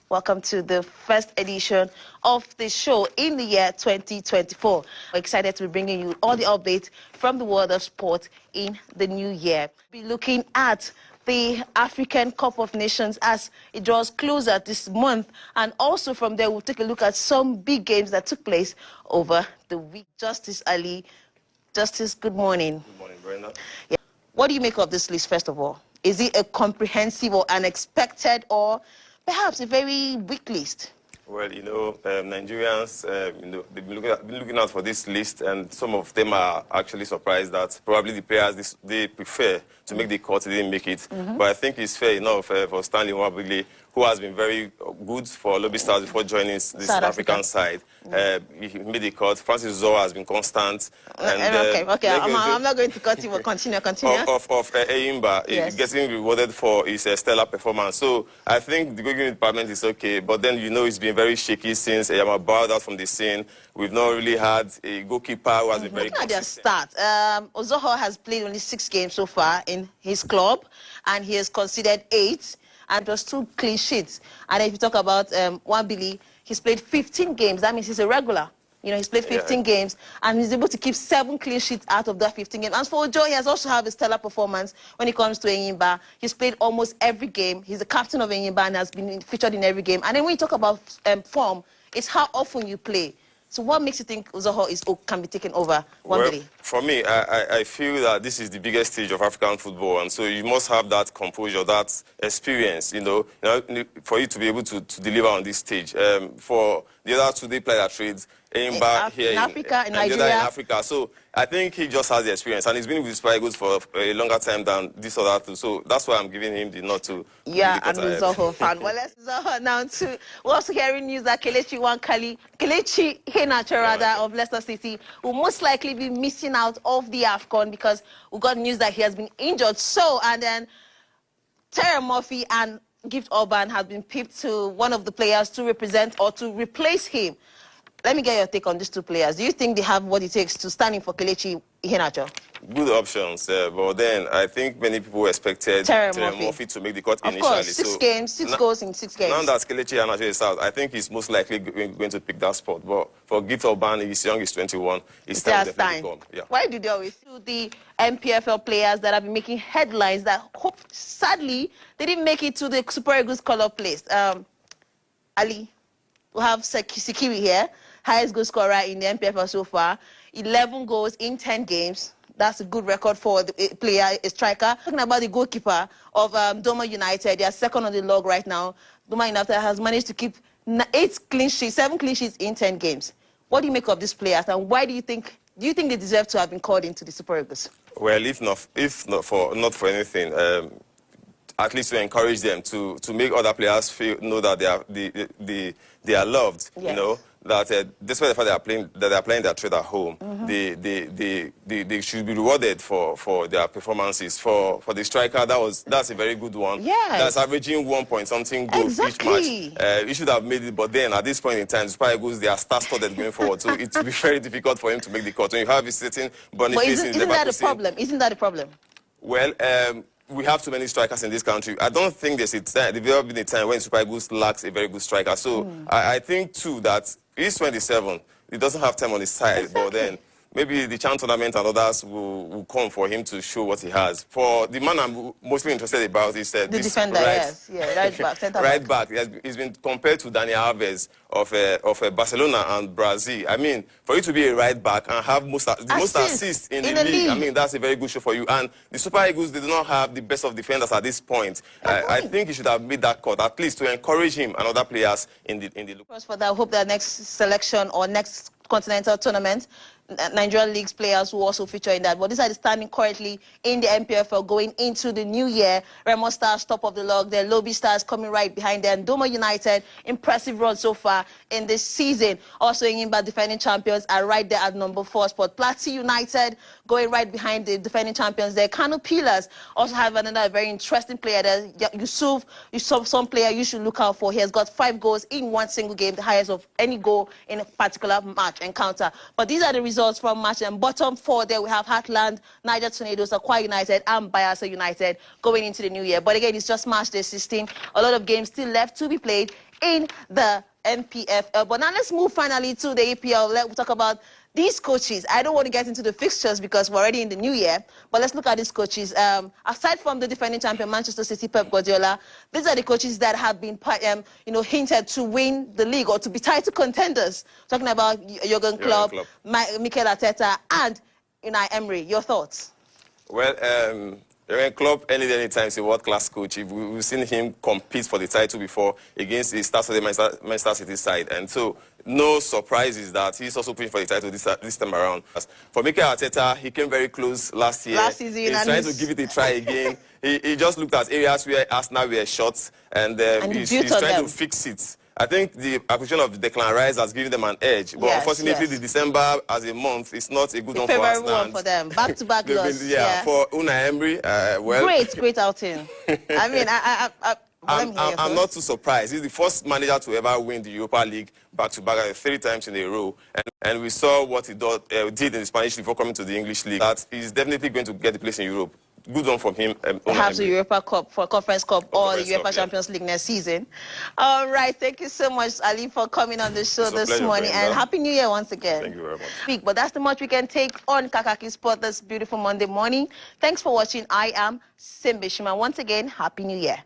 Welcome to the first edition of the show in the year 2024. We're excited to be bringing you all the updates from the world of sport in the new year. We'll be looking at the African Cup of Nations as it draws closer this month. And also from there, we'll take a look at some big games that took place over the week. Justice Ali. Justice, good morning. Good morning, Brenda. Yeah. What do you make of this list, first of all? Is it a comprehensive or unexpected or perhaps a very weak list? Well, Nigerians, they've been looking out for this list, and some of them are actually surprised that probably the players they prefer to make the cut, they didn't make it. But I think it's fair enough for Stanley Nwabali, who has been very good for Lobby Stars before joining this South African side. He made the cut. Francis Uzoho has been constant. And, okay. I'm not going to cut you, but continue. Of Enyimba, yes. Getting rewarded for his stellar performance. So I think the goalkeeping department is okay, but then it's been very shaky since Eyama bowed out from the scene. We've not really had a goalkeeper who has been very consistent. Look at their start. Uzoho has played only 6 games so far in his club, and he has conceded 8. And just 2 clean sheets. And if you talk about Nwabali, he's played 15 games. That means he's a regular. He's played 15 games, and he's able to keep 7 clean sheets out of that 15 games. And for Uzoho, he has also had a stellar performance when it comes to Enyimba. He's played almost every game. He's the captain of Enyimba and has been featured in every game. And then when you talk about form, it's how often you play. So what makes you think Uzoho can be taken over Nwabali? Well, for me, I feel that this is the biggest stage of African football, and so you must have that composure, that experience, for you to be able to deliver on this stage. For the other 2, they play their trades. Enyimba here in Africa, in Nigeria. In Africa. So I think he just has the experience, and he's been with Super Eagles for a longer time than this other 2. So that's why I'm giving him the nod to. Yeah, and Uzoho fan. Well, let's Uzoho now too. We're also hearing news that Kelechi Iheanacho of Leicester City will most likely be missing out of the AFCON because we got news that he has been injured. So, and then Terry Murphy and Gift Orban have been picked to one of the players to represent or to replace him. Let me get your take on these 2 players. Do you think they have what it takes to stand in for Kelechi Iheanacho? Good options, but then I think many people expected Terry Murphy to make the cut initially. Of course, 6 games, 6 goals in 6 games. Now that Kelechi Iheanacho is out, I think he's most likely going to pick that spot. But for Gift Orban, he's young, he's 21. It's time to come. Yeah. Why do they always do the MPFL players that have been making headlines that sadly they didn't make it to the Super Eagles call-up list? Ali, we have Sikiri here, highest goal scorer in the MPFL so far, 11 goals in 10 games. That's a good record for the player, a striker. Talking about the goalkeeper of Doma United, they are second on the log right now. Doma United has managed to keep 7 clean sheets in 10 games. What do you make of these players, and why do you think they deserve to have been called into the Super Eagles? Well, if not for anything, at least to encourage them to make other players know that they are loved. Yes. That despite the fact they are playing their trade at home, they should be rewarded for their performances. For the striker, that's a very good one. Yes. That's averaging 1-point-something goals each match. He should have made it, but then at this point in time, Super Eagles, they are star-studded going forward, so it will be very difficult for him to make the cut. When you have a certain Boniface in isn't that a problem? Isn't that a problem? Well, we have too many strikers in this country. I don't think there's ever been a time when Super Eagles lacks a very good striker. So I think, too, that he's 27. He doesn't have time on his side, but then maybe the Chan tournament and others will come for him to show what he has. For the man I'm mostly interested about is the defender, right back, center right back. He's been compared to Dani Alves of Barcelona and Brazil. I mean, for you to be a right back and have the most assists in the league, I mean, that's a very good show for you. And the Super Eagles, they do not have the best of defenders at this point. I think he should have made that cut, at least to encourage him and other players in the look. For that, I hope that next selection or next continental tournament, Nigerian League's players will also feature in that. But these are the standing currently in the MPFL going into the new year. Remo Stars top of the log, their Lobby Stars coming right behind them. Doma United, impressive run so far in this season. Also Enyimba, defending champions, are right there at number 4 spot. Plateau United going right behind the defending champions there. Kano Pillars also have another very interesting player there. Yusuf, some player you should look out for. He has got 5 goals in 1 single game, the highest of any goal in a particular match encounter. But these are the results from match. And bottom 4 there we have Heartland, Niger Tornadoes, Akwa United and Bayelsa United going into the new year. But again, it's just match day 16. A lot of games still left to be played in the MPFL. But now let's move finally to the EPL. Let's talk about these coaches. I don't want to get into the fixtures because we're already in the new year, but let's look at these coaches. Aside from the defending champion, Manchester City, Pep Guardiola, these are the coaches that have been, hinted to win the league or to be title contenders. Talking about Jurgen Klopp, Mikel Arteta, and Unai Emery. Your thoughts? Well, Jurgen Klopp, anytime, is a world-class coach. We've seen him compete for the title before against the stars of the Manchester City side. And so, no surprises that he's also pushing for the title this time around. For Mikel Arteta, he came very close last year. Last season, he's trying to give it a try again. he just looked at areas where Arsenal were short, and he's trying to fix it. I think the acquisition of Declan Rice has given them an edge, but unfortunately, the December as a month is not a good one for Arsenal. One for them, back-to-back loss. For Unai Emery, great outing. I mean, I'm not too surprised. He's the first manager to ever win the Europa League back-to-back 3 times in a row, and we saw what he did in the Spanish league before coming to the English league. That he's definitely going to get the place in Europe. Good one from him. Perhaps the Europa Cup, for Conference Cup, or the UEFA Champions League next season. All right, thank you so much, Ali, for coming on the show this morning, and Happy New Year once again. Thank you very much. But that's the much we can take on Kakaki Sport this beautiful Monday morning. Thanks for watching. I am Simbi Shima. Once again, Happy New Year.